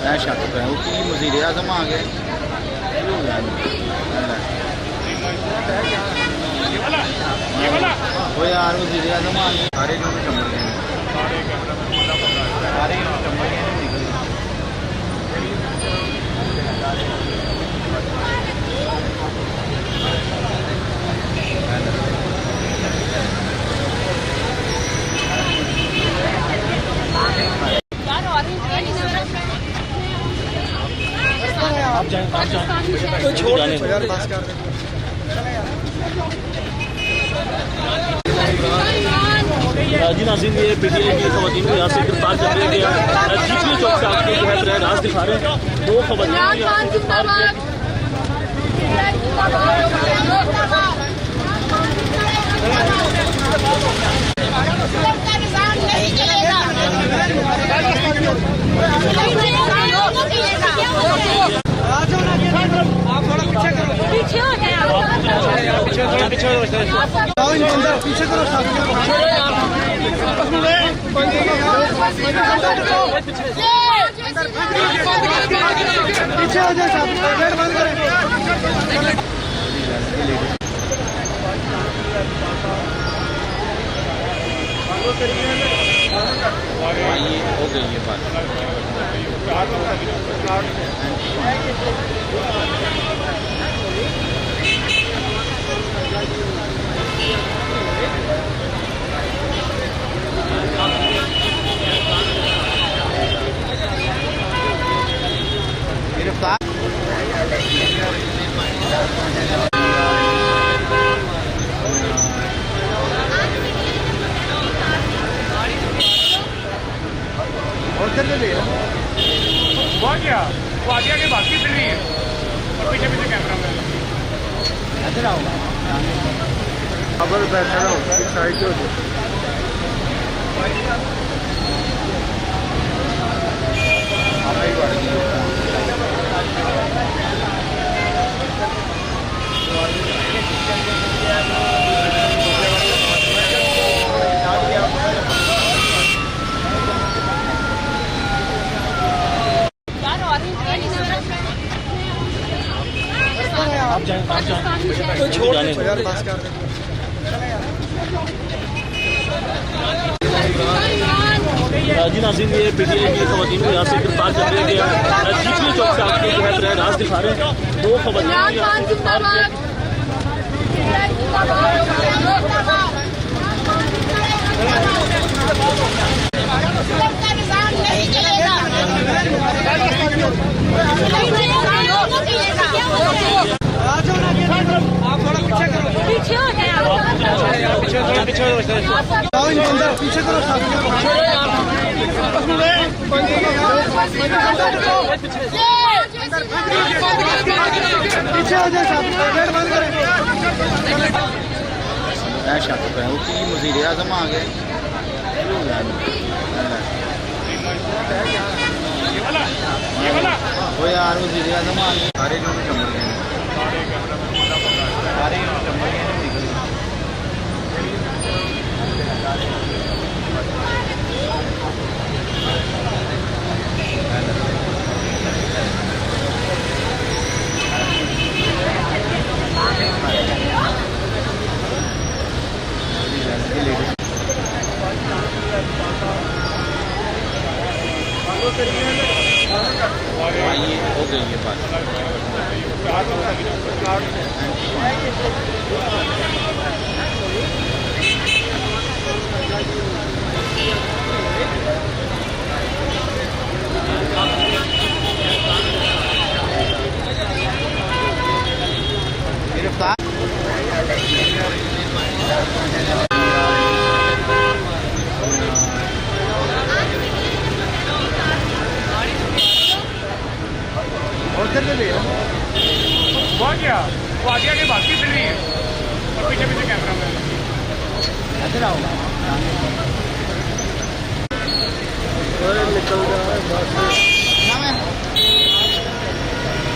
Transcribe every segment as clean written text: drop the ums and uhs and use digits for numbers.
मैं शक पे हूँ कि वज़ीर आज़म आ गए। वो यार वज़ीर आज़म आ गए, सारे जो चमक गए, सारे चमक गए निकल आप जाएं तो छोड़ दो यार, पास कर दे। जी नाज़रीन, ये PTI की ख़वातीन को यहाँ से गिरफ्तार कर लिया गया। जीपी चौक से आपको जो है बरह रास्त दिखा रहे हैं। 2 ख़वातीन पीछे हो जाए, पीछे करो, पीछे हो जाए, गेट बंद करें। ये हो गई ये बात। गिरफ्तार और चल ले वो क्या, वो आगे आगे बाकी चल रही है और पीछे पीछे कैमरा में। इधर आओ, खबर बैठा रहो, साइड हो जाओ। आप जाएं तो छोड़ दो यार, पास कर दे। जी नाज़रीन, ये PTI की ख़वातीन को यहाँ से गिरफ्तार कर लिया गया। जीपी चौक से आपको जो है बरह रास्त दिखा रहे हैं। 2 ख़वातीन पीछे हो जाए, पीछे करो, पीछे हो जाए, गेट बंद करें। मैं शक पे हूँ कि वज़ीर आज़म आ गए। वो यार वज़ीर आज़म आ गए, सारे जो चमक गए, सारे चमक गए निकल ये हो गई ये बात। गिरफ्तार और चल ले वो क्या, वो आगे आगे बाकी चल रही है और पीछे पीछे कैमरा में। इधर आओ, निकल रहा है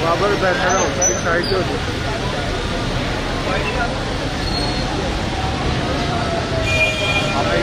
बाबर बैठा रहो, साइड हो जाओ। आप ही